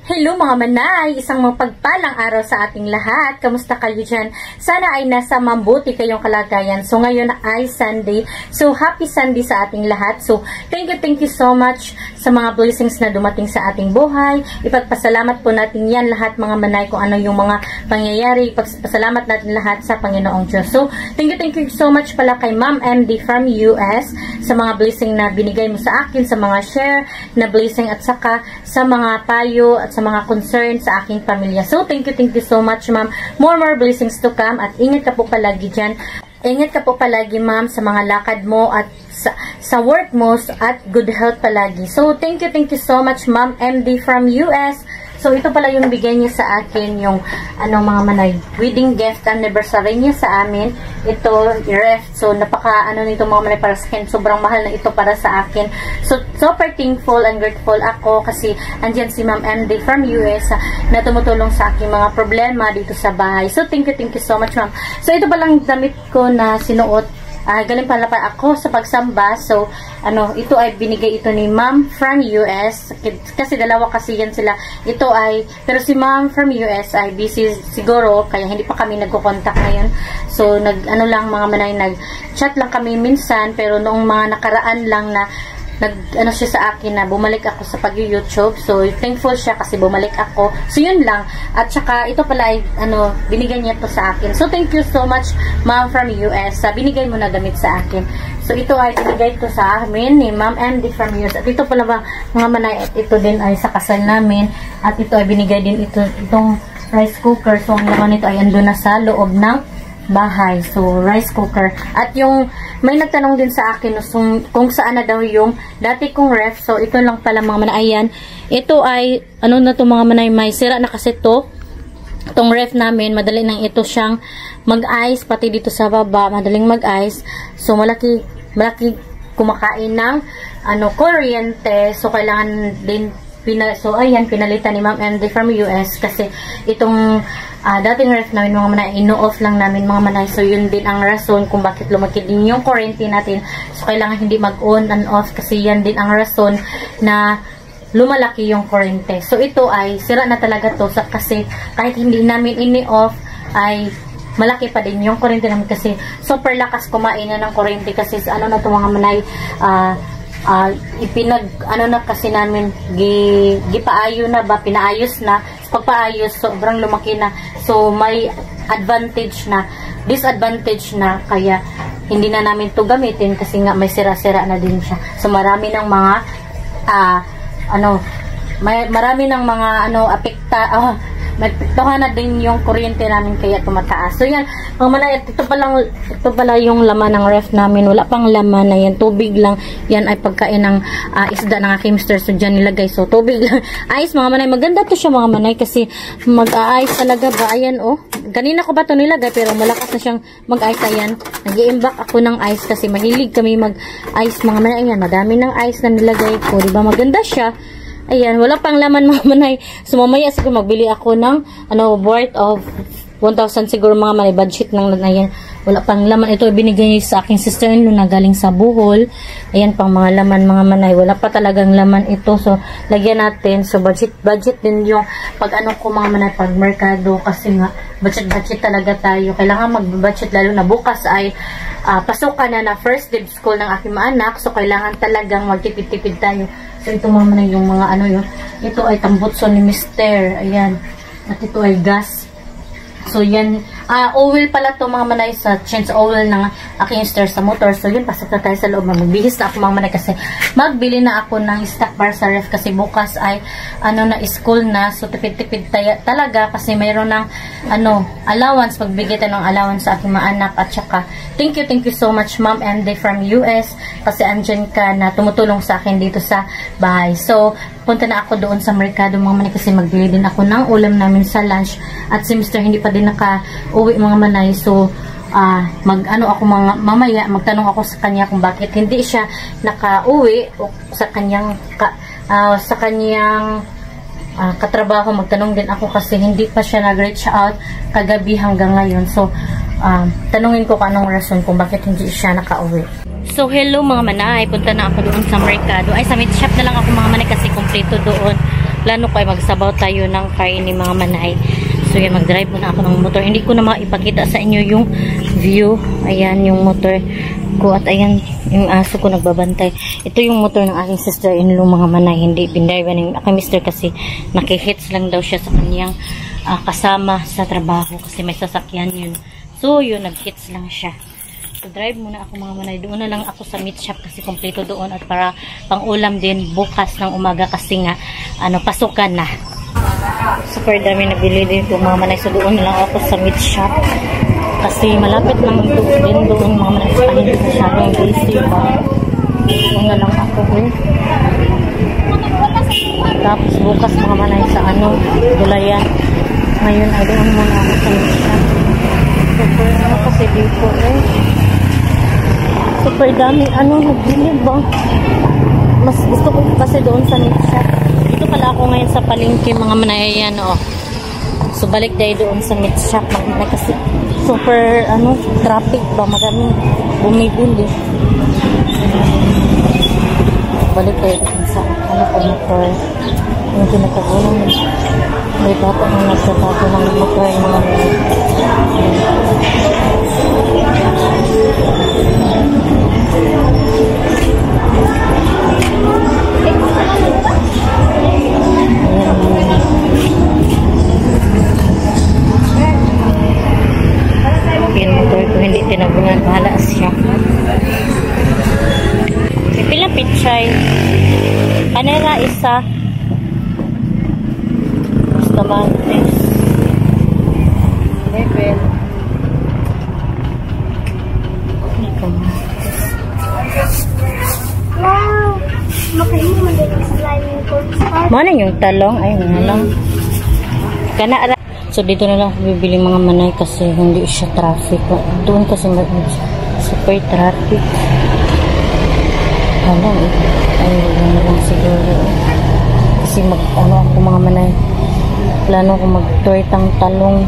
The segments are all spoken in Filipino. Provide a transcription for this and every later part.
Hello mga manay! Isang mapagpalang araw sa ating lahat. Kamusta kayo dyan? Sana ay nasa mabuti kayong kalagayan. So ngayon ay Sunday. So happy Sunday sa ating lahat. So thank you so much sa mga blessings na dumating sa ating buhay. Ipagpasalamat po natin yan lahat mga manay kung ano yung mga pangyayari. Ipagpasalamat natin lahat sa Panginoong Diyos. So thank you so much pala kay Ma'am MD from US sa mga blessing na binigay mo sa akin, sa mga share na blessing at saka sa mga payo at sa mga concern sa aking pamilya. So, thank you so much, ma'am. More blessings to come at ingat ka po palagi dyan. Ingat ka po palagi, ma'am, sa mga lakad mo at sa work mo at good health palagi. So, thank you so much, ma'am MD from US. So, ito pala yung bigay niya sa akin, yung mga manay, wedding gift anniversary niya sa amin. Ito, ref. So, napaka, nito mga manay para sa akin. Sobrang mahal na ito para sa akin. So, super thankful and grateful ako kasi andyan si Ma'am MD from US na tumutulong sa aking mga problema dito sa bahay. So, thank you so much, ma'am. So, ito palang damit ko na sinuot. Galing pala pa ako sa pagsamba. So, ito ay binigay ito ni Ma'am from US. Kasi dalawa kasi yan sila. Ito ay, pero si Ma'am from US ay busy siguro, kaya hindi pa kami nagko-contact ngayon. So, lang mga manay, nag-chat lang kami minsan, pero noong mga nakaraan lang na siya sa akin na bumalik ako sa pag-YouTube. So, thankful siya kasi bumalik ako. So, yun lang. At saka, ito pala ay, binigay niya to sa akin. So, thank you so much, Ma'am from US. Binigay mo na damit sa akin. So, ito ay binigay to sa amin ni Ma'am MD from US. At ito pala ba, mga manay, at ito din ay sa kasal namin. At ito ay binigay din itong rice cooker. So, ang laman nito ay ando na sa loob ng bahay. So, rice cooker. At yung, may nagtanong din sa akin kung saan na daw yung dati kong ref. So, ito lang pala mga manay. Ayan. Ito ay, na to mga manay, may sira na kasi itong ref namin. Madali nang ito siyang mag-ice. Pati dito sa baba, madaling mag-ice. So, malaki kumakain ng, kuryente. So, kailangan din so, ayan, pinalitan ni Ma'am MD from US kasi itong dating ref namin mga manay, ino-off lang namin mga manay. So, yun din ang rason kung bakit lumaki din yung kuryente natin. So, kailangan hindi mag-on and off kasi yan din ang rason na lumalaki yung kuryente. So, ito ay sira na talaga to kasi kahit hindi namin ini-off ay malaki pa din yung kuryente namin kasi super lakas kumain na ng kuryente kasi na to mga manay, na kasi namin gipaayo na ba, pinaayos na. Pagpaayos, sobrang lumaki na. So, may disadvantage na, kaya hindi na namin to gamitin kasi nga may sira-sira na din siya. So, marami ng mga marami ng mga nagpiktuhan na din yung kuryente namin kaya tumataas. So yan, mga manay, ito pala yung laman ng ref namin. Wala pang laman na yan, tubig lang. Yan ay pagkain ng isda ng aking mister. So dyan nilagay. So tubig lang. Ice mga manay. Maganda to siya mga manay kasi mag-ice talaga ba. Ayan kanina ko ba to nilagay pero malakas na siyang mag-ice. Ayan, nag-i-imbak ako ng ice kasi mahilig kami mag-ice mga manay. Ayan, madami ng ice na nilagay ko. Diba maganda siya. Ayan, wala pang laman mga manay. So, mamaya siguro magbili ako ng, worth of 1,000 siguro mga manay. Budget lang na yan. Wala pang laman. Ito binigay sa aking sister-in-law na galing sa Bohol. Ayan, pang mga laman mga manay. Wala pa talagang laman ito. So, lagyan natin. So, budget din yung ko mga manay pag merkado. Kasi nga, budget talaga tayo. Kailangan mag-budget lalo na bukas ay pasukan na first day school ng aking mga anak. So, kailangan talagang magtipid-tipid tayo. So, ito mga manay yung mga yun. Ito ay tambutso ni Mister. Ayan. At ito ay gas. So, yan. Oil pala to mga manay sa change oil ng aking mister sa motor. So, yun. Pasok na tayo sa loob. Magbihis na ako mga manay kasi magbili na ako ng stock bar sa ref kasi bukas ay na school na. So, tipid-tipid talaga kasi mayroon ng allowance. Pagbigay tayo ng allowance sa aking mga anak. At saka, thank you so much Ma'am MD from US kasi andyan ka na tumutulong sa akin dito sa bahay. So, punta na ako doon sa merkado mga manay kasi magbili din ako ng ulam namin sa lunch at si Mr. hindi pa din naka-uwi mga manay. So, ako mamaya magtanong ako sa kanya kung bakit hindi siya naka-uwi o sa kanyang katrabaho. Magtanong din ako kasi hindi pa siya nag-reach out kagabi hanggang ngayon. So, tanungin ko kung anong rason kung bakit hindi siya naka-uwi. So, hello mga manay. Punta na ako doon sa merkado. Ay, sa meat shop na lang ako mga manay kasi kompleto doon. plano ko ay magsabaw tayo ng kain ni mga manay. So yan, mag-drive muna ako ng motor. Hindi ko na maipakita sa inyo yung view. Ayan yung motor ko at ayan yung aso ko nagbabantay. Ito yung motor ng aking sister-in-law mga manay. Hindi binayban ng aking mister kasi nakihits lang daw siya sa kanyang kasama sa trabaho kasi may sasakyan yun. So yun, nag-hits lang siya. So drive muna ako mga manay. Doon na lang ako sa meat shop kasi kompleto doon at para pang ulam din bukas ng umaga kasi nga pasukan na. Super dami nabili dito mga manay. So doon lang ako sa meat shop kasi malapit lang din doon mga manay. Hindi masyadong busy ba. Doon na lang ako tapos bukas mga manay sa Gulayan. Ngayon ay doon muna ako sa meat shop. Super kasi dito super dami nagbili ba. Mas gusto ko kasi doon sa meat shop. Dito pala ako ngayon sa palengke mga manay. Ayan so balik tayo doon sa meat shop mga manay kasi super traffic ba, maraming bumibili. Balik tayo doon sa motor yung kinakagunan may bata na nagtatato ng motor mga manay. Yung motor ko hindi tinabungan, bahala siya. May pilang pichay kanera isa basta mantis level wow, makain mo din ang slime cornstarch. Mana yung talong ay nga lang kana. So dito na lang bibili mga manay kasi hindi siya traffic. Doon kasi super traffic. Ay wala lang siguro. Kasi ako mga manay. Plano ko mag-tortang talong.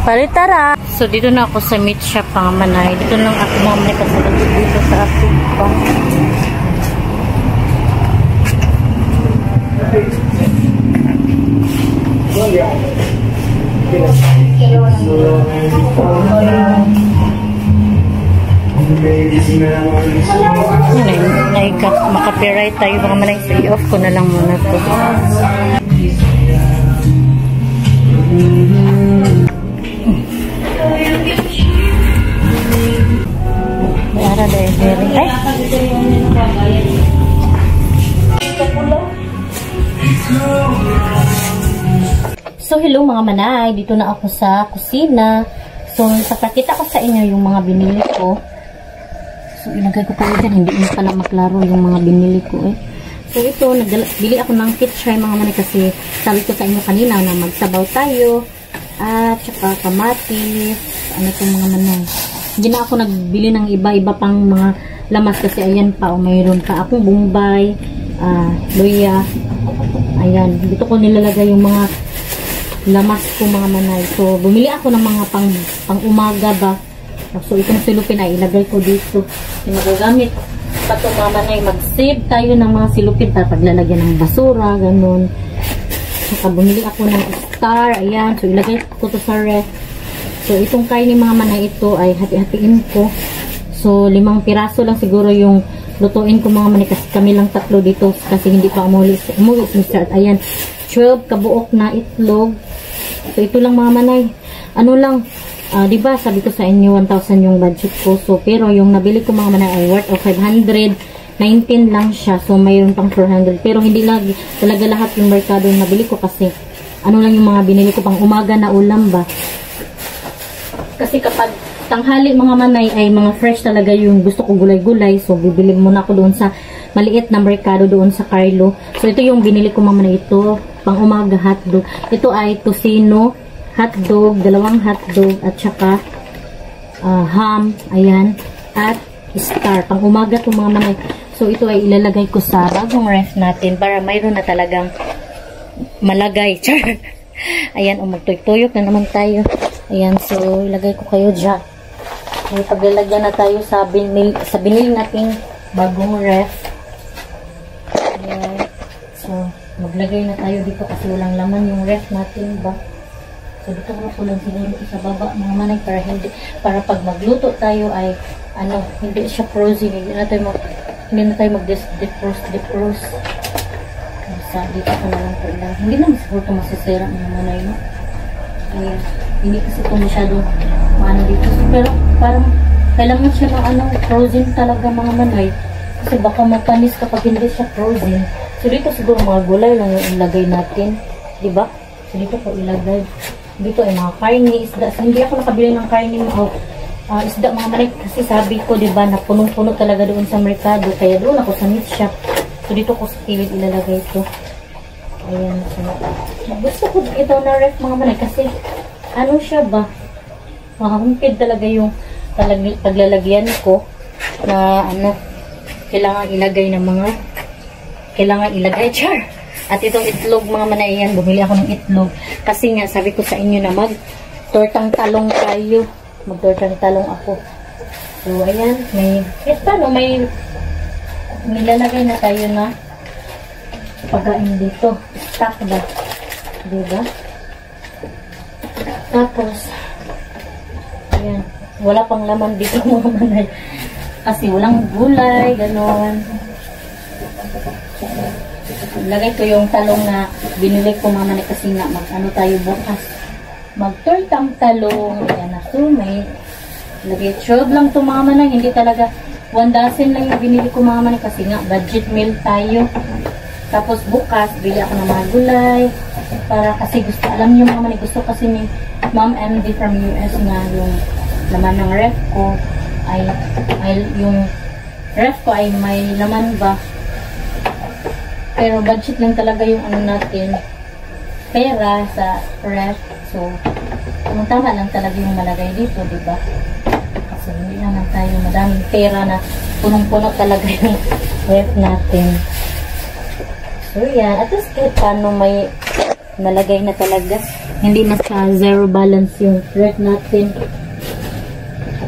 Palitara! So dito na ako sa meat shop mga manay. Dito lang ako mga manay kasi dito sa traffic pa. Maka-copyright tayo mga manay. So i-off ko na lang muna to. May ara dahil very ay so hello mga manay, dito na ako sa kusina. So ipapakita ko sa inyo yung mga binili ko. So ilagay ko pala dyan, hindi mo pala maklaro yung mga binili ko So ito, bili ako ng kitchay mga manay kasi sabi ko sa inyo kanina na magsabaw tayo at saka kamatis, itong mga manay. Hindi na ako nagbili ng iba-iba pang mga lamas kasi ayan pa mayroon pa akong bumbay, luya. Ayan, dito ko nilalagay yung mga lamas ko mga manay. So bumili ako ng mga pang umaga ba. So itong silupin ay ilagay ko dito. Magagamit pa ito mga manay. Mag-save tayo ng mga silupin para paglalagyan ng basura, ganun. Saka bumili ako ng star. Ayan, so ilagay ko to sa ref. So itong kain ni mga manay ito ay hati-hatiin ko. So 5 piraso lang siguro yung lutuin ko mga manay kasi kami lang 3 dito kasi hindi pa umuwi si Mr. At ayan, 12 kabuok na itlog. So ito lang mga manay. Diba sabi ko sa inyo 1,000 yung budget ko. So pero yung nabili ko mga manay ay worth of 519 lang siya. So mayroon pang 400. Pero hindi lagi talaga lahat yung merkado yung nabili ko kasi lang yung mga binili ko pang umaga na ulam ba. Kasi kapag tanghali mga manay ay mga fresh talaga yung gusto ko gulay-gulay. So bibili muna ako doon sa maliit na merkado doon sa Carlo. So ito yung binili ko mga manay ito. Pang umaga hotdog. Ito ay tocino hotdog, 2 hotdog at saka ham, ayan, at star. Pang umaga itong mga manay. So ito ay ilalagay ko sa bagong ref natin para mayroon na talagang malagay. Ayan, magtuyok na naman tayo. Ayan, so ilagay ko kayo dyan. may paglalagyan na tayo sa binili nating bagong ref. Ayan. So, maglagay na tayo dito kasi walang laman yung ref natin ba. So, dito ko lang siguro sa baba mga manay para pag magluto tayo ay hindi siya frozen. Hindi na tayo mag-defrost. Sa dito ko na lang po lang. Hindi naman siguro ito masisira mga manay, no? Ayan. Hindi kasi ito masyadong dito. So, pero parang kailangan siya ng frozen talaga mga manay. Kasi baka mapanis kapag hindi siya frozen. So, dito siguro mga gulay lang yung ilagay natin. Diba? So, dito ko ilagay. Dito ay mga karne, isda. So, hindi ako nakabili ng karne isda mga manay. Kasi sabi ko, diba, na punong-puno talaga doon sa merkado. Kaya doon ako sa meat shop. So, dito ko sa kilid ilalagay ito. Ayan. So, gusto ko ito na ref mga manay. Kasi, siya ba? Makakumpid talaga yung paglalagyan ko na kailangan ilagay char. At itong itlog mga manayan, bumili ako ng itlog kasi nga sabi ko sa inyo na mag-tortang talong tayo. Mag-tortang talong ako. So ayan, may nilalagay na tayo na pagkain dito. Stock ba? Diba? Tapos ayan, wala pang laman dito mga manay. Kasi walang gulay, gano'n. Lagay ko yung talong na binili ko mga manay kasi nga tayo bukas. Mag-tortang talong. Ayan na. So, may lagay 12 lang ito mga manay. Hindi talaga 1 dozen lang yung binili ko mga manay kasi nga budget meal tayo. Tapos bukas, bili ako ng mga gulay. Para kasi alam niyo mga manay, gusto kasi ni Ma'am MD from US nga yung laman ng ref ko ay yung ref ko ay may laman ba, pero budget lang talaga yung natin pera sa ref. So tama lang talaga yung malagay dito, diba? Kasi hindi naman tayo madaming pera na punong-puno talaga yung ref natin. So yan, at least kahit paano may nalagay na talaga, hindi na sa zero balance yung ref natin.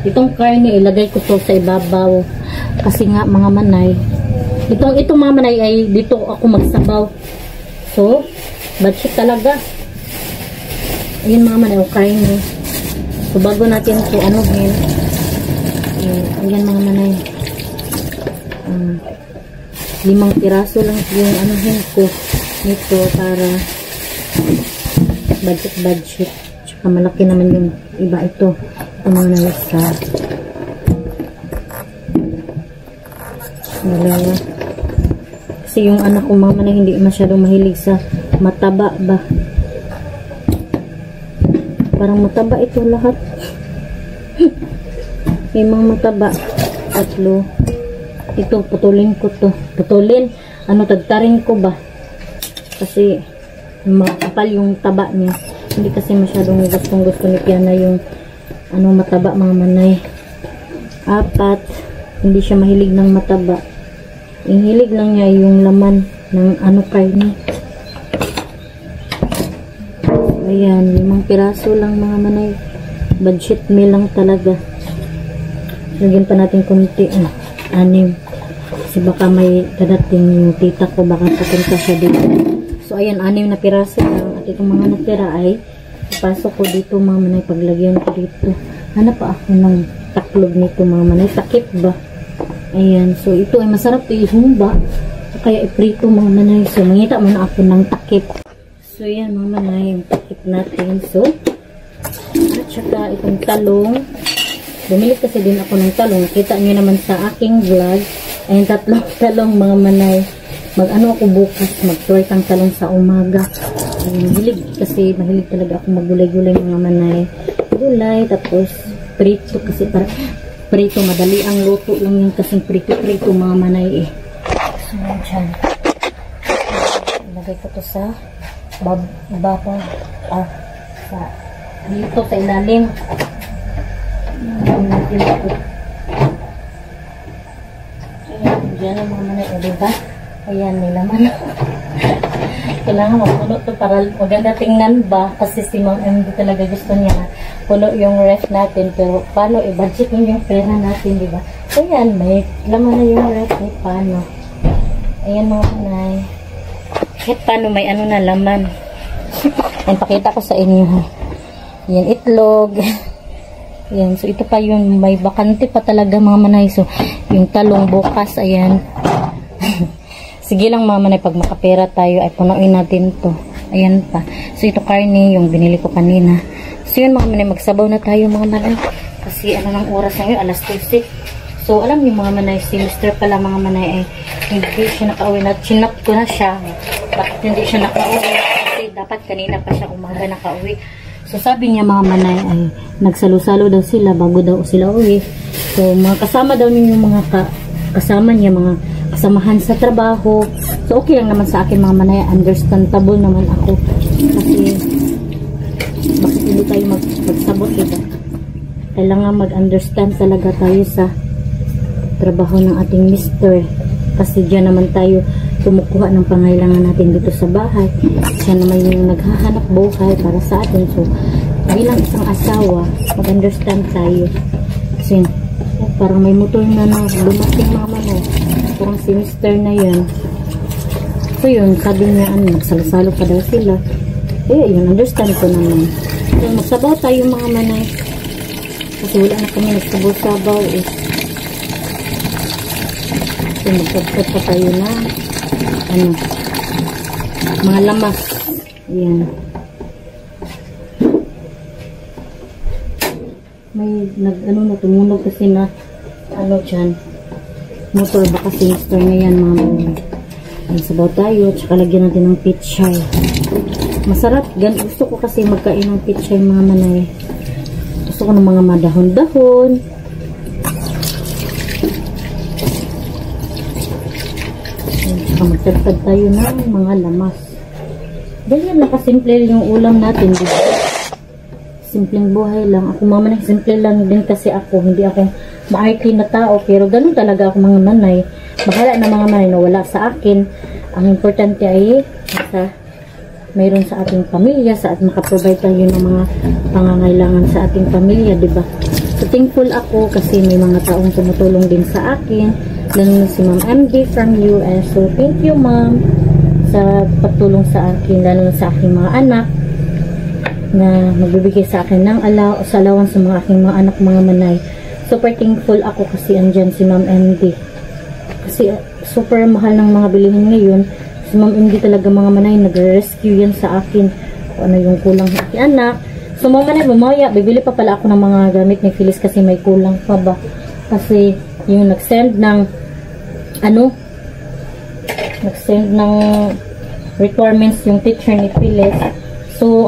Itong karne, ilagay ko to sa ibabaw. Kasi nga, mga manay. Itong mga manay ay dito ako magsabaw. So, budget talaga. Ayun mga manay, o karne. So, bago natin ito, ayan mga manay. 5 piraso lang yung ko nito para budget. Tsaka malaki naman yung iba ito. Ito mga nalasa. Dalawa. Kasi yung anak ko mga manay hindi masyadong mahilig sa mataba ba. Parang mataba ito lahat. May mga mataba. 3. Ito, putulin ko to. Putulin. Tagtarin ko ba? Kasi makapal yung taba niya. Hindi kasi masyadong gusto ni Piana yung mataba mga manay. 4. Hindi siya mahilig ng mataba. Yung hilig lang niya yung laman ng karne. Ayan, 5 piraso lang mga manay. Budget meal lang talaga. Lagyan pa natin konti. 6. Kasi baka may dadating yung tita ko, baka pupunta siya dito. So ayan, 6 na piraso lang. At itong mga natira ay ipasok ko dito mga manay. Paglagyan ko dito. Hanap pa ako ng taklog nito mga manay. Takip ba? Ayan. So ito ay masarap ito ihumba. Kaya iprito mga manay. So mangita muna ako ng takip. So yan mga manay. Yung takip natin. So at saka itong talong. Bumili kasi din ako ng talong. Nakita nyo naman sa aking vlog. Ayan, 3 talong mga manay. Ako bukas. Mag-tortang talong sa umaga. Mahilig kasi mahilig talaga ako maggulay-gulay mga manay. Gulay, tapos prito kasi para prito, madali ang luto lang yung kasing prito mga manay eh. So, dyan. Ilagay ko to sa babaw. Dito sa ilalim. Ayan, dyan ang mga manay. O, diba? Ayan, may laman. Kailangan mapuno to para maganda tingnan ba, kasi si Ma'am MD talaga gusto niya na puno yung ref natin, pero paano i-budget yung pera natin, di ba? So yan, may laman na yung ref, eh, paano? Ayan mga kanay. Kahit paano may ano na laman. Ayan, pakita ko sa inyo ha. Yan, itlog. Yan, so ito pa yung may bakante pa talaga mga manay. So, yung talong bukas, ayan. Sige lang mga manay, pag makapera tayo ay punuin natin to. Ayan pa. So ito karne, yung binili ko kanina. So yun mga manay, magsabaw na tayo mga manay. Kasi ano ng oras ngayon, alas 12. So alam niyo mga manay, si Mr. pala mga manay ay hindi siya nakauwi na. Chinap ko na siya. Bakit hindi siya nakauwi? Kasi dapat kanina pa siya umaga nakauwi. So sabi niya mga manay ay nagsalo-salo daw sila bago daw sila uwi. So mga kasama daw ninyo mga kasama niya, mga kasamahan sa trabaho. So okay lang naman sa akin mga manay, understandable naman ako. Kasi bakit hindi tayo magsabot, diba? Kailangan mag-understand talaga tayo sa trabaho ng ating mister. Kasi diyan naman tayo kumukuha ng pangailangan natin dito sa bahay. Siya naman yung naghahanap buhay para sa atin. So, bilang isang asawa, mag-understand tayo. Kasi, parang may motor na lumating mga manay. Parang si mister na yan. So, yun, sabi niya, nagsalo-salo pa daw sila. Eh, yun, understand ko naman. So, magsabaw tayo mga manay. Kasi wala na kami nagsabaw-sabaw eh. So, magsabaw pa tayo na mga lamas. Ayan. May tumunog kasi na dyan motor, baka sinister na yan mga manay. Ayan, sabaw tayo, tsaka lagyan natin ng pichay. Masarap, gusto ko kasi magkain ng pichay mga manay. Gusto ko ng mga madahon-dahon. Magtagtag tayo ng mga lamas. Dahil yan, nakasimple yung ulam natin, diba? Simpleng buhay lang. Ako mama na simple lang din kasi ako. Hindi ako maarte na tao, pero ganun talaga ako mga nanay. Bahala na mga nanay na wala sa akin. Ang importante ay mayroon sa ating pamilya, sa at makaprovide tayo ng mga pangangailangan sa ating pamilya, diba? So thankful ako kasi may mga taong tumutulong din sa akin. Lalo si Ma'am MD from US. So, thank you Ma'am sa pagtulong sa akin, lalo sa aking mga anak na magbibigay sa akin ng allowance sa mga aking mga anak, mga manay. Super thankful ako kasi andyan si Ma'am MD. Kasi super mahal ng mga bilihin ngayon. Si Ma'am MD talaga mga manay, nagre-rescue yan sa akin. Kung ano yung kulang sa aking anak. So mga manay, mamaya, bibili pa pala ako ng mga gamit ni Phyllis kasi may kulang pa ba. Kasi yung nag-send ng requirements yung teacher ni Phyllis. So,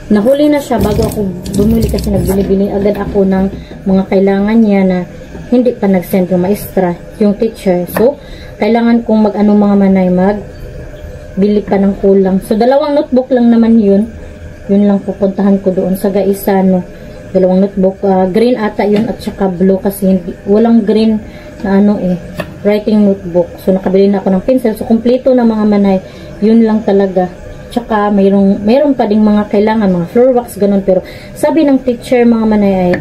nahuli na siya bago ako bumili kasi nagbili-bili agad ako ng mga kailangan niya na hindi pa nag-send yung maestra, yung teacher. So, kailangan kong mga manay, bili pa ng kulang. So, 2 notebook lang naman yun. Yun lang pupuntahan ko doon sa Gaisano. 2 notebook. Green ata yun at saka blue kasi walang green na writing notebook. So, nakabili na ako ng pencil. So, kompleto na mga manay. Yun lang talaga. Tsaka, mayroon pa ding mga kailangan, mga floor wax, ganun. Pero, sabi ng teacher, mga manay, ay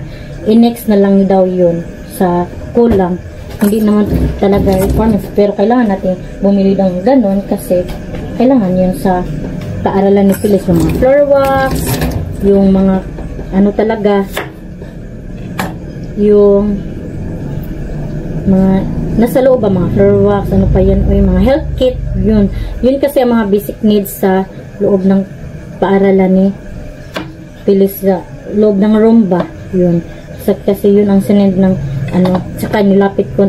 i-next na lang daw yun sa kulang. Hindi naman talaga requirements. Pero, kailangan natin bumili ng ganun kasi kailangan yun sa paaralan ni Phyllis. Yung mga floor wax, yung mga talaga, yung mga nasa loob ba, mga floor wax, ano pa yan, o yung mga health kit, yun kasi ang mga basic needs sa loob ng paaralan ni Phyllis, sa loob ng room ba, yun. Kasi yun ang sinend ng saka nilapit ko,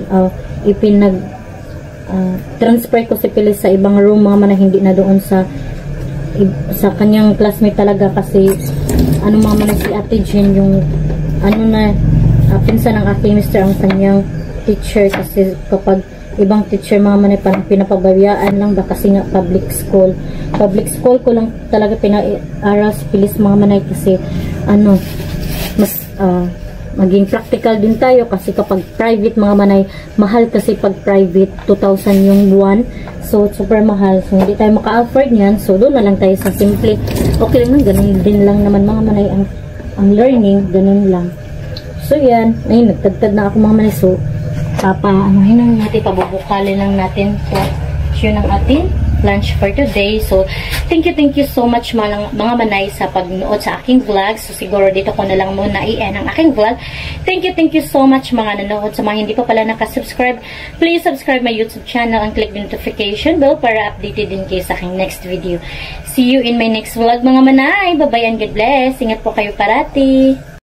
transfer ko si Phyllis sa ibang room, mga man na hindi na doon sa kanyang classmate talaga kasi mga man na si Ate Jean, yung pinsan ng aking mister ang kanyang teacher, kasi kapag ibang teacher mga manay parang pinapabayaan lang ba kasi nga public school ko lang talaga pinaaral sa Phyllis mga manay kasi mas maging practical din tayo kasi kapag private mga manay, mahal kasi pag private, 2,000 yung buwan. So, super mahal. So, hindi tayo maka-afford yan. So, doon na lang tayo sa simple. Okay lang, ganun din lang naman mga manay ang learning, ganun lang. So, yan. Ay, nagtagtag na ako mga manay. So, anuhin lang natin, pabubukalin lang natin. So, yun ang ating lunch for today. So, thank you so much mga manay sa pagnood sa aking vlog. So, siguro dito ko na lang muna i-end ang aking vlog. Thank you so much mga nanood. Sa mga hindi pa pala nakasubscribe, please subscribe my YouTube channel and click the notification bell para updated din kayo sa aking next video. See you in my next vlog mga manay. Bye-bye and God bless. Ingat po kayo parati.